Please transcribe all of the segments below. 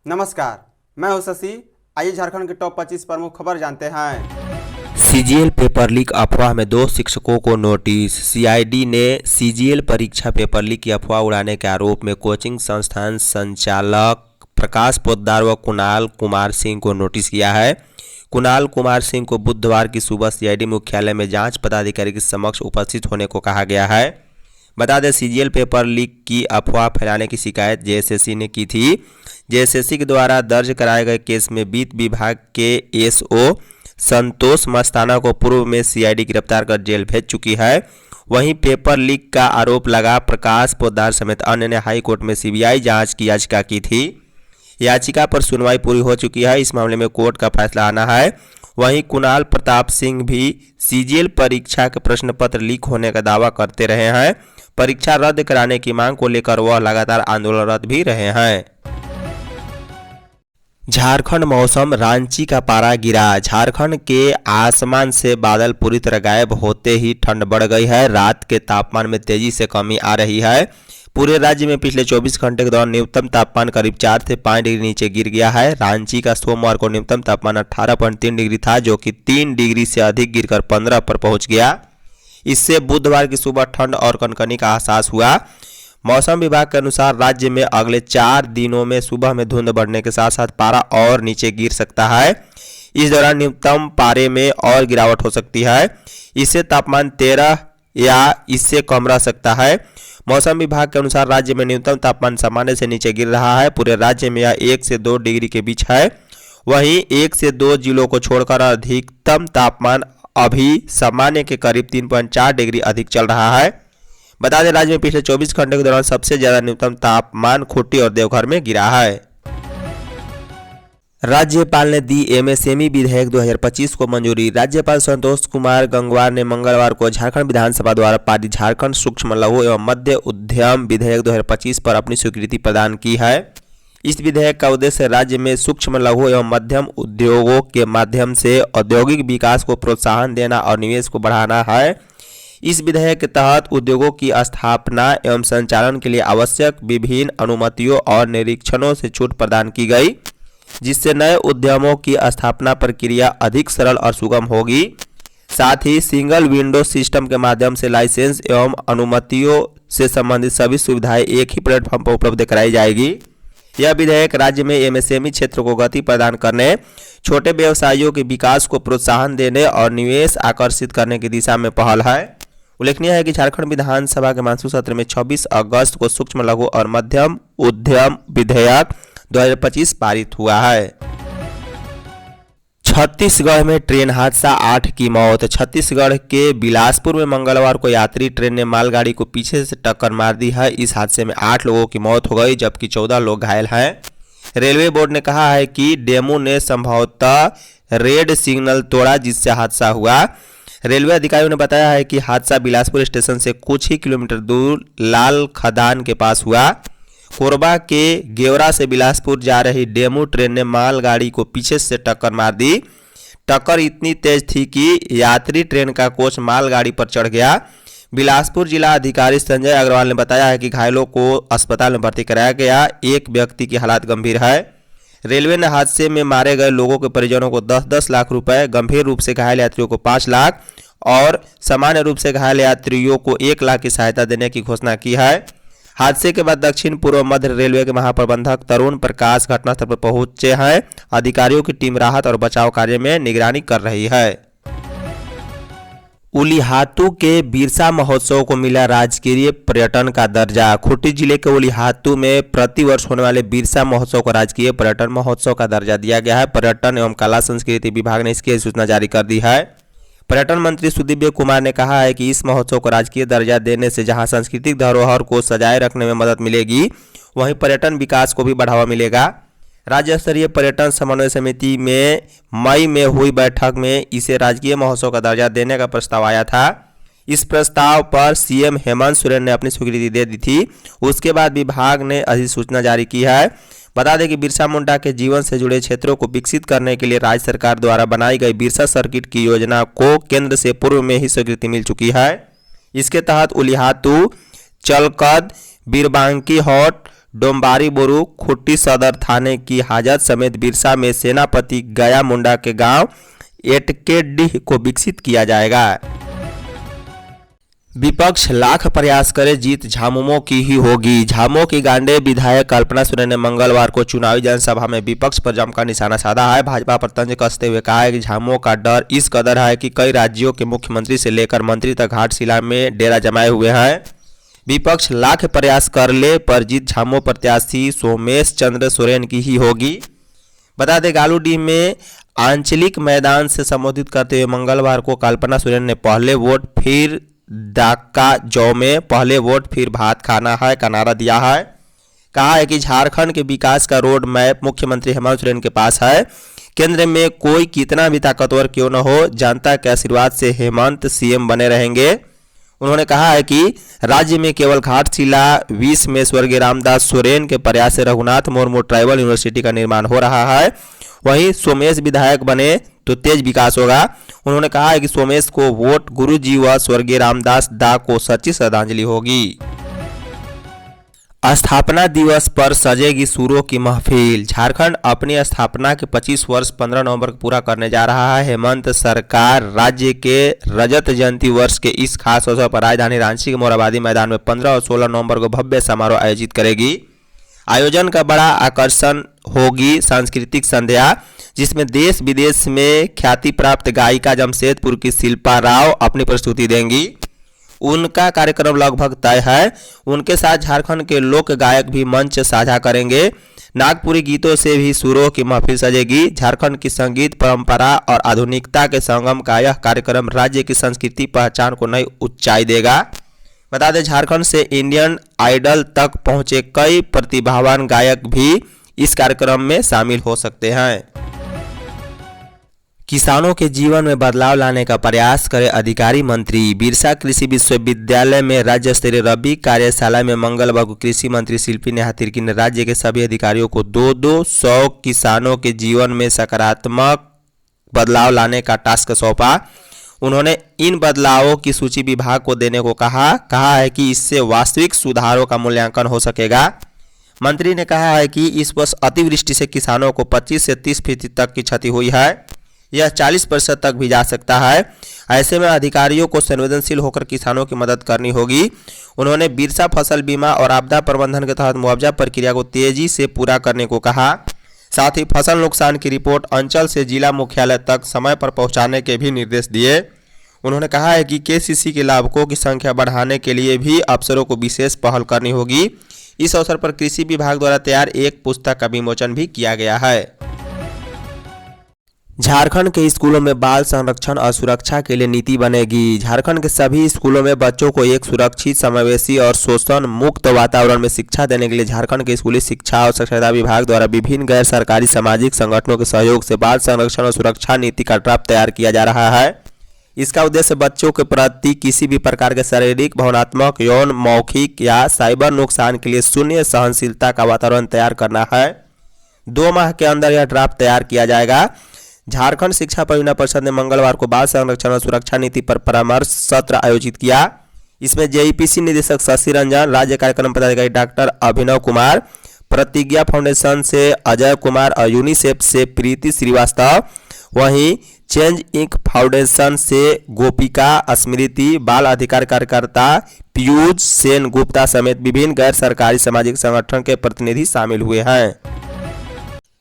नमस्कार, मैं हूं शशि। आइए झारखंड की टॉप 25 प्रमुख खबर जानते हैं। सीजीएल पेपर लीक अफवाह में 2 शिक्षकों को नोटिस। सीआईडी ने सीजीएल परीक्षा पेपर लीक की अफवाह उड़ाने के आरोप में कोचिंग संस्थान संचालक प्रकाश पोद्दार व कुणाल कुमार सिंह को नोटिस किया है। कुणाल कुमार सिंह को बुधवार की सुबह सीआईडी मुख्यालय में जांच पदाधिकारी के समक्ष उपस्थित होने को कहा गया है। बता दें, सीजीएल पेपर लीक की अफवाह फैलाने की शिकायत जेएसएससी ने की थी। जेएसएससी के द्वारा दर्ज कराए गए केस में वित्त विभाग के एसओ संतोष मस्ताना को पूर्व में सीआईडी गिरफ्तार कर जेल भेज चुकी है। वहीं पेपर लीक का आरोप लगा प्रकाश पोद्दार समेत अन्य ने हाई कोर्ट में सीबीआई जांच की याचिका की थी। याचिका पर सुनवाई पूरी हो चुकी है। इस मामले में कोर्ट का फैसला आना है। वहीं कुणाल प्रताप सिंह भी सीजीएल परीक्षा के प्रश्न पत्र लीक होने का दावा करते रहे हैं। परीक्षा रद्द कराने की मांग को लेकर वह लगातार आंदोलनरत भी रहे हैं। झारखंड मौसम, रांची का पारा गिरा। झारखंड के आसमान से बादल पूरी तरह गायब होते ही ठंड बढ़ गई है। रात के तापमान में तेजी से कमी आ रही है। पूरे राज्य में पिछले 24 घंटे के दौरान न्यूनतम तापमान करीब 4 से 5 डिग्री नीचे गिर गया है। रांची का सोमवार को न्यूनतम तापमान 18.3 डिग्री था, जो कि 3 डिग्री से अधिक गिरकर 15 पर पहुंच गया। इससे बुधवार की सुबह ठंड और कनकनी का एहसास हुआ। मौसम विभाग के अनुसार राज्य में अगले 4 दिनों में सुबह में धुंध बढ़ने के साथ साथ पारा और नीचे गिर सकता है। इस दौरान न्यूनतम पारे में और गिरावट हो सकती है। इससे तापमान 13 या इससे कम रह सकता है। मौसम विभाग के अनुसार राज्य में न्यूनतम तापमान सामान्य से नीचे गिर रहा है। पूरे राज्य में यह 1 से 2 डिग्री के बीच है। वहीं 1 से 2 जिलों को छोड़कर अधिकतम तापमान अभी सामान्य के करीब 3.4 डिग्री अधिक चल रहा है। बता दें, राज्य में पिछले 24 घंटे के दौरान सबसे ज्यादा न्यूनतम तापमान खूंटी और देवघर में गिरा है। राज्यपाल ने दी एमएसएमई विधेयक 2025 को मंजूरी। राज्यपाल संतोष कुमार गंगवार ने मंगलवार को झारखंड विधानसभा द्वारा पारित झारखंड सूक्ष्म लघु एवं मध्य उद्यम विधेयक 2025 पर अपनी स्वीकृति प्रदान की है। इस विधेयक का उद्देश्य राज्य में सूक्ष्म लघु एवं मध्यम उद्योगों के माध्यम से औद्योगिक विकास को प्रोत्साहन देना और निवेश को बढ़ाना है। इस विधेयक के तहत उद्योगों की स्थापना एवं संचालन के लिए आवश्यक विभिन्न अनुमतियों और निरीक्षणों से छूट प्रदान की गई, जिससे नए उद्यमों की स्थापना प्रक्रिया अधिक सरल और सुगम होगी। साथ ही सिंगल विंडो सिस्टम के माध्यम से लाइसेंस एवं अनुमतियों से संबंधित सभी सुविधाएं एक ही प्लेटफॉर्म पर उपलब्ध कराई जाएगी। यह विधेयक राज्य में एमएसएमई क्षेत्र को गति प्रदान करने, छोटे व्यवसायियों के विकास को प्रोत्साहन देने और निवेश आकर्षित करने की दिशा में पहल है। उल्लेखनीय है कि झारखंड विधानसभा के मानसून सत्र में 26 अगस्त को सूक्ष्म लघु और मध्यम उद्यम विधेयक 2025 पारित हुआ है। छत्तीसगढ़ में ट्रेन हादसा, 8 की मौत। छत्तीसगढ़ के बिलासपुर में मंगलवार को यात्री ट्रेन ने मालगाड़ी को पीछे से टक्कर मार दी है। इस हादसे में 8 लोगों की मौत हो गई, जबकि 14 लोग घायल हैं। रेलवे बोर्ड ने कहा है कि डेमू ने संभवतः रेड सिग्नल तोड़ा, जिससे हादसा हुआ। रेलवे अधिकारियों ने बताया है कि हादसा बिलासपुर स्टेशन से कुछ ही किलोमीटर दूर लाल खदान के पास हुआ। कोरबा के गेवरा से बिलासपुर जा रही डेमू ट्रेन ने मालगाड़ी को पीछे से टक्कर मार दी। टक्कर इतनी तेज थी कि यात्री ट्रेन का कोच मालगाड़ी पर चढ़ गया। बिलासपुर जिला अधिकारी संजय अग्रवाल ने बताया है कि घायलों को अस्पताल में भर्ती कराया गया। एक व्यक्ति की हालत गंभीर है। रेलवे ने हादसे में मारे गए लोगों के परिजनों को 10-10 लाख रुपए, गंभीर रूप से घायल यात्रियों को 5 लाख और सामान्य रूप से घायल यात्रियों को 1 लाख की सहायता देने की घोषणा की है। हादसे के बाद दक्षिण पूर्व मध्य रेलवे के महाप्रबंधक तरुण प्रकाश घटनास्थल पर पहुंचे हैं। अधिकारियों की टीम राहत और बचाव कार्य में निगरानी कर रही है। उलिहातू के बिरसा महोत्सव को मिला राजकीय पर्यटन का दर्जा। खूंटी जिले के उलिहातू में प्रतिवर्ष होने वाले बिरसा महोत्सव को राजकीय पर्यटन महोत्सव का दर्जा दिया गया है। पर्यटन एवं कला संस्कृति विभाग ने इसकी सूचना जारी कर दी है। पर्यटन मंत्री सुदीव्य कुमार ने कहा है कि इस महोत्सव को राजकीय दर्जा देने से जहां सांस्कृतिक धरोहर को सजाए रखने में मदद मिलेगी, वहीं पर्यटन विकास को भी बढ़ावा मिलेगा। राज्य स्तरीय पर्यटन समन्वय समिति में मई में हुई बैठक में इसे राजकीय महोत्सव का दर्जा देने का प्रस्ताव आया था। इस प्रस्ताव पर सीएम हेमंत सोरेन ने अपनी स्वीकृति दे दी थी। उसके बाद विभाग ने अधिसूचना जारी की है। बता दें कि बिरसा मुंडा के जीवन से जुड़े क्षेत्रों को विकसित करने के लिए राज्य सरकार द्वारा बनाई गई बिरसा सर्किट की योजना को केंद्र से पूर्व में ही स्वीकृति मिल चुकी है। इसके तहत उलिहातू, चलकद, बीरबांकी हॉट, डोम्बारी बोरू खुट्टी सदर थाने की हाजत समेत बिरसा में सेनापति गया मुंडा के गांव एटकेडीह को विकसित किया जाएगा। विपक्ष लाख प्रयास करे जीत झामुमो की ही होगी। झामुमो की गांडे विधायक कल्पना सोरेन ने मंगलवार को चुनावी जनसभा में विपक्ष पर जमकर निशाना साधा है। भाजपा पर तंज कसते हुए कहा है कि झामुमो का डर इस कदर है कि कई राज्यों के मुख्यमंत्री से लेकर मंत्री तक घाटशिला में डेरा जमाए हुए हैं। विपक्ष लाख प्रयास कर ले पर जीत झामुमो प्रत्याशी सोमेश चंद्र सोरेन की ही होगी। बता दें गालूडीह में आंचलिक मैदान से संबोधित करते हुए मंगलवार को कल्पना सोरेन ने पहले वोट फिर डाका जौ में पहले वोट फिर भात खाना है का नारा दिया है। कहा है कि झारखंड के विकास का रोड मैप मुख्यमंत्री हेमंत सोरेन के पास है। केंद्र में कोई कितना भी ताकतवर क्यों न हो, जनता के आशीर्वाद से हेमंत सीएम बने रहेंगे। उन्होंने कहा है कि राज्य में केवल घाटशिला 20 में स्वर्गीय रामदास सोरेन के प्रयास से रघुनाथ मुर्मू ट्राइबल यूनिवर्सिटी का निर्माण हो रहा है। वहीं सोमेश विधायक बने तो तेज विकास होगा। उन्होंने कहा है कि सोमेश को वोट गुरुजी व स्वर्गीय रामदास दा को सच्ची श्रद्धांजलि होगी। स्थापना दिवस पर सजेगी सुरों की महफिल। झारखंड अपनी स्थापना के 25 वर्ष 15 नवंबर को पूरा करने जा रहा है। हेमंत सरकार राज्य के रजत जयंती वर्ष के इस खास अवसर पर राजधानी रांची के मोरहाबादी मैदान में 15 और 16 नवंबर को भव्य समारोह आयोजित करेगी। आयोजन का बड़ा आकर्षण होगी सांस्कृतिक संध्या, जिसमें देश विदेश में ख्याति प्राप्त गायिका जमशेदपुर की शिल्पा राव अपनी प्रस्तुति देंगी। उनका कार्यक्रम लगभग तय है। उनके साथ झारखंड के लोक गायक भी मंच साझा करेंगे। नागपुरी गीतों से भी सुरों की महफिल सजेगी। झारखंड की संगीत परंपरा और आधुनिकता के संगम का यह कार्यक्रम राज्य की संस्कृति पहचान को नई ऊंचाई देगा। बता दें झारखंड से इंडियन आइडल तक पहुंचे कई प्रतिभावान गायक भी इस कार्यक्रम में शामिल हो सकते हैं। किसानों के जीवन में बदलाव लाने का प्रयास करे अधिकारी मंत्री। बिरसा कृषि विश्वविद्यालय में राज्य स्तरीय रबी कार्यशाला में मंगलवार को कृषि मंत्री शिल्पी नेहा तिर्की ने राज्य के सभी अधिकारियों को 200 किसानों के जीवन में सकारात्मक बदलाव लाने का टास्क सौंपा। उन्होंने इन बदलावों की सूची विभाग को देने को कहा है कि इससे वास्तविक सुधारों का मूल्यांकन हो सकेगा। मंत्री ने कहा है कि इस वर्ष अतिवृष्टि से किसानों को 25 से 30% तक की क्षति हुई है। यह 40% तक भी जा सकता है। ऐसे में अधिकारियों को संवेदनशील होकर किसानों की मदद करनी होगी। उन्होंने बिरसा फसल बीमा और आपदा प्रबंधन के तहत मुआवजा प्रक्रिया को तेजी से पूरा करने को कहा। साथ ही फसल नुकसान की रिपोर्ट अंचल से जिला मुख्यालय तक समय पर पहुंचाने के भी निर्देश दिए। उन्होंने कहा है कि केसीसी के लाभुकों की संख्या बढ़ाने के लिए भी अफसरों को विशेष पहल करनी होगी। इस अवसर पर कृषि विभाग द्वारा तैयार एक पुस्तक का विमोचन भी किया गया है। झारखंड के स्कूलों में बाल संरक्षण और सुरक्षा के लिए नीति बनेगी। झारखंड के सभी स्कूलों में बच्चों को एक सुरक्षित, समावेशी और शोषण मुक्त वातावरण में शिक्षा देने के लिए झारखंड के स्कूली शिक्षा और साक्षरता विभाग द्वारा विभिन्न गैर सरकारी सामाजिक संगठनों के सहयोग से बाल संरक्षण और सुरक्षा नीति का ड्राफ्ट तैयार किया जा रहा है। इसका उद्देश्य बच्चों के प्रति किसी भी प्रकार के शारीरिक, भावनात्मक, यौन, मौखिक या साइबर नुकसान के लिए शून्य सहनशीलता का वातावरण तैयार करना है। 2 माह के अंदर यह ड्राफ्ट तैयार किया जाएगा। झारखंड शिक्षा परियोजना परिषद ने मंगलवार को बाल संरक्षण और सुरक्षा नीति पर परामर्श सत्र आयोजित किया। इसमें जेईपीसी निदेशक शशि रंजन, राज्य कार्यक्रम पदाधिकारी डॉक्टर अभिनव कुमार, प्रतिज्ञा फाउंडेशन से अजय कुमार और यूनिसेफ से प्रीति श्रीवास्तव, वहीं चेंज इंक फाउंडेशन से गोपिका स्मृति, बाल अधिकार कार्यकर्ता पीयूष सेन गुप्ता समेत विभिन्न गैर सरकारी सामाजिक संगठन के प्रतिनिधि शामिल हुए हैं।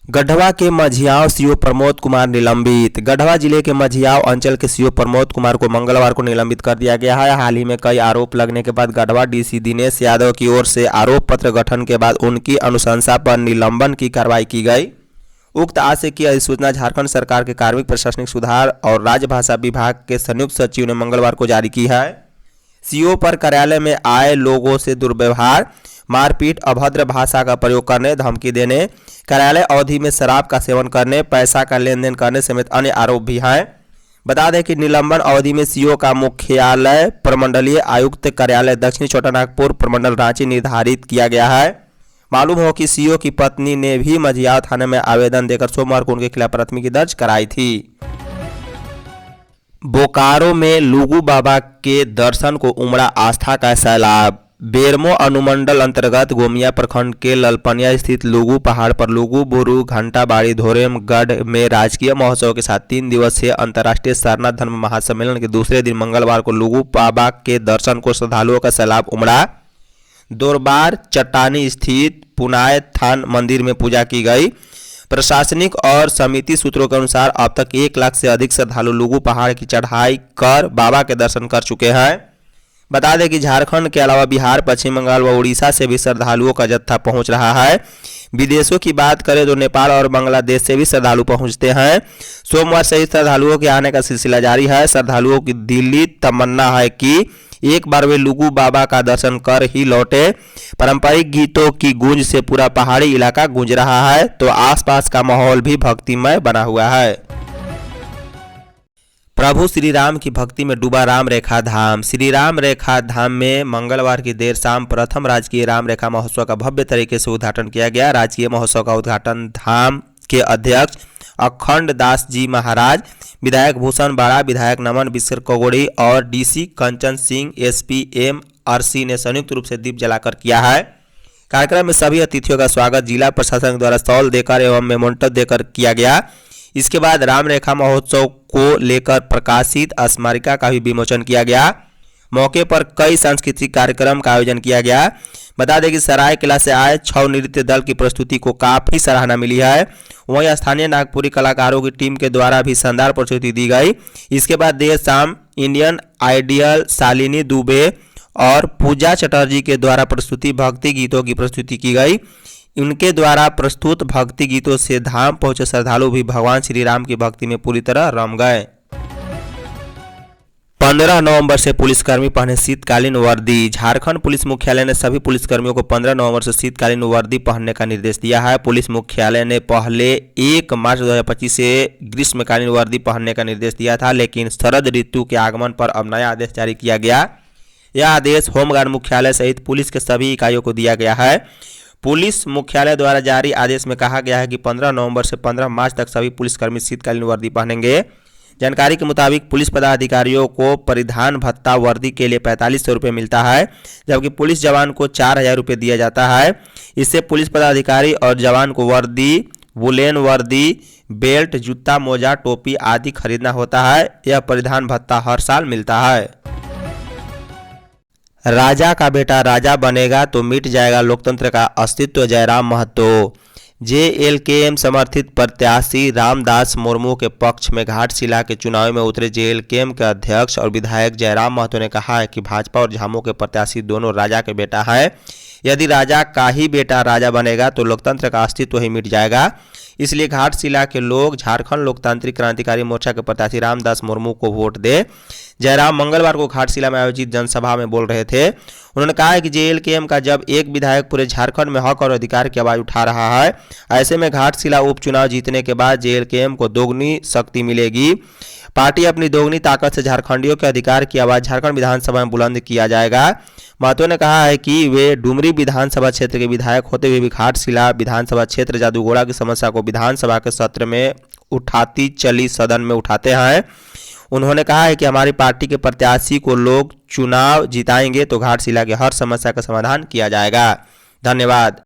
गढ़वा के मझियाव सीओ प्रमोद कुमार निलंबित। गढ़वा जिले के मझियाव अंचल के सीओ प्रमोद कुमार को मंगलवार को निलंबित कर दिया गया है। हाल ही में कई आरोप लगने के बाद गढ़वा डीसी दिनेश यादव की ओर से आरोप पत्र गठन के बाद उनकी अनुशंसा पर निलंबन की कार्रवाई की गई। उक्त आशय की अधिसूचना झारखंड सरकार के कार्मिक, प्रशासनिक सुधार और राजभाषा विभाग के संयुक्त सचिव ने मंगलवार को जारी की है। सीओ पर कार्यालय में आए लोगों से दुर्व्यवहार, मारपीट, अभद्र भाषा का प्रयोग करने, धमकी देने, कार्यालय अवधि में शराब का सेवन करने, पैसा का लेन देन करने समेत अन्य आरोप भी हैं। बता दें कि निलंबन अवधि में सीओ का मुख्यालय प्रमंडलीय आयुक्त कार्यालय दक्षिणी छोटा नागपुर प्रमंडल रांची निर्धारित किया गया है। मालूम हो कि सीओ की पत्नी ने भी मझियाव थाने में आवेदन देकर सोमवार को उनके खिलाफ प्राथमिकी दर्ज कराई थी। बोकारो में लुगू बाबा के दर्शन को उमड़ा आस्था का सैलाब। बेरमो अनुमंडल अंतर्गत गोमिया प्रखंड के ललपनिया स्थित लुगु पहाड़ पर लुगु बुरु घंटाबाड़ी धोरेमगढ़ में राजकीय महोत्सव के साथ 3 दिवसीय अंतर्राष्ट्रीय सारनाथ धर्म महासम्मेलन के दूसरे दिन मंगलवार को लुगु बाबा के दर्शन को श्रद्धालुओं का सैलाब उमड़ा। दोरबार चट्टानी स्थित पुनाय थान मंदिर में पूजा की गई। प्रशासनिक और समिति सूत्रों के अनुसार अब तक 1 लाख से अधिक श्रद्धालु लुगु पहाड़ की चढ़ाई कर बाबा के दर्शन कर चुके हैं। बता दें कि झारखंड के अलावा बिहार, पश्चिम बंगाल व उड़ीसा से भी श्रद्धालुओं का जत्था पहुंच रहा है। विदेशों की बात करें तो नेपाल और बांग्लादेश से भी श्रद्धालु पहुंचते हैं। सोमवार से ही श्रद्धालुओं के आने का सिलसिला जारी है। श्रद्धालुओं की दिली तमन्ना है कि एक बार वे लुगु बाबा का दर्शन कर ही लौटे। पारंपरिक गीतों की गूंज से पूरा पहाड़ी इलाका गूंज रहा है तो आसपास का माहौल भी भक्तिमय बना हुआ है। प्रभु श्री राम की भक्ति में डूबा राम रेखा धाम। श्री राम रेखा धाम में मंगलवार की देर शाम प्रथम राजकीय राम रेखा महोत्सव का भव्य तरीके से उद्घाटन किया गया। राजकीय महोत्सव का उद्घाटन धाम के अध्यक्ष अखंड दास जी महाराज, विधायक भूषण बाड़ा, विधायक नमन बिस्कर कोगोड़ी और डीसी कंचन सिंह एसपी MRC ने संयुक्त रूप से दीप जलाकर किया है। कार्यक्रम में सभी अतिथियों का स्वागत जिला प्रशासन द्वारा स्टॉल देकर एवं मेमोंटो देकर किया गया। इसके बाद राम रेखा महोत्सव को लेकर प्रकाशित स्मारिका का भी विमोचन किया गया। मौके पर कई सांस्कृतिक कार्यक्रम का आयोजन किया गया। बता दें कि सरायकेला से आए 6 नृत्य दल की प्रस्तुति को काफी सराहना मिली है। वहीं स्थानीय नागपुरी कलाकारों की टीम के द्वारा भी शानदार प्रस्तुति दी गई। इसके बाद देर शाम इंडियन आइडियल शालिनी दुबे और पूजा चटर्जी के द्वारा प्रस्तुति भक्ति गीतों की प्रस्तुति की गई। उनके द्वारा प्रस्तुत भक्ति गीतों से धाम पहुंचे श्रद्धालु भी भगवान श्री राम की भक्ति में पूरी तरह रम गए। 15 नवंबर से पुलिसकर्मी पहने शीतकालीन वर्दी। झारखंड पुलिस मुख्यालय ने सभी पुलिसकर्मियों को 15 नवंबर से शीतकालीन वर्दी पहनने का निर्देश दिया है। पुलिस मुख्यालय ने पहले 1 मार्च 2025 से ग्रीष्मकालीन वर्दी पहनने का निर्देश दिया था, लेकिन शरद ऋतु के आगमन पर अब नया आदेश जारी किया गया। यह आदेश होमगार्ड मुख्यालय सहित पुलिस के सभी इकाइयों को दिया गया है। पुलिस मुख्यालय द्वारा जारी आदेश में कहा गया है कि 15 नवंबर से 15 मार्च तक सभी पुलिसकर्मी शीतकालीन वर्दी पहनेंगे। जानकारी के मुताबिक पुलिस पदाधिकारियों को परिधान भत्ता वर्दी के लिए 4500 रुपये मिलता है, जबकि पुलिस जवान को 4000 रुपये दिया जाता है। इससे पुलिस पदाधिकारी और जवान को वर्दी, वुलेन वर्दी, बेल्ट, जूता, मोजा, टोपी आदि खरीदना होता है। यह परिधान भत्ता हर साल मिलता है। राजा का बेटा राजा बनेगा तो मिट जाएगा लोकतंत्र का अस्तित्व, जयराम महतो। JLKM समर्थित प्रत्याशी रामदास मुर्मू के पक्ष में घाटशिला के चुनाव में उतरे JLKM के अध्यक्ष और विधायक जयराम महतो ने कहा है कि भाजपा और झामू के प्रत्याशी दोनों राजा के बेटा हैं। यदि राजा का ही बेटा राजा बनेगा तो लोकतंत्र का अस्तित्व ही मिट जाएगा। इसलिए घाटशिला के लोग झारखंड लोकतांत्रिक क्रांतिकारी मोर्चा के प्रत्याशी रामदास मुर्मू को वोट दे। जयराम मंगलवार को घाटशिला में आयोजित जनसभा में बोल रहे थे। उन्होंने कहा है कि JLKM का जब एक विधायक पूरे झारखंड में हक और अधिकार की आवाज उठा रहा है, ऐसे में घाटशिला उपचुनाव जीतने के बाद JLKM को दोगुनी शक्ति मिलेगी। पार्टी अपनी दोगुनी ताकत से झारखंडियों के अधिकार की आवाज झारखंड विधानसभा में बुलंद किया जाएगा। महतो ने कहा है कि वे डुमरी विधानसभा क्षेत्र के विधायक होते हुए भी घाटशिला विधानसभा क्षेत्र जादूगोड़ा की समस्या को विधानसभा के सत्र में उठाती चली सदन में उठाते हैं। उन्होंने कहा है कि हमारी पार्टी के प्रत्याशी को लोग चुनाव जिताएंगे तो घाटशिला की हर समस्या का समाधान किया जाएगा। धन्यवाद।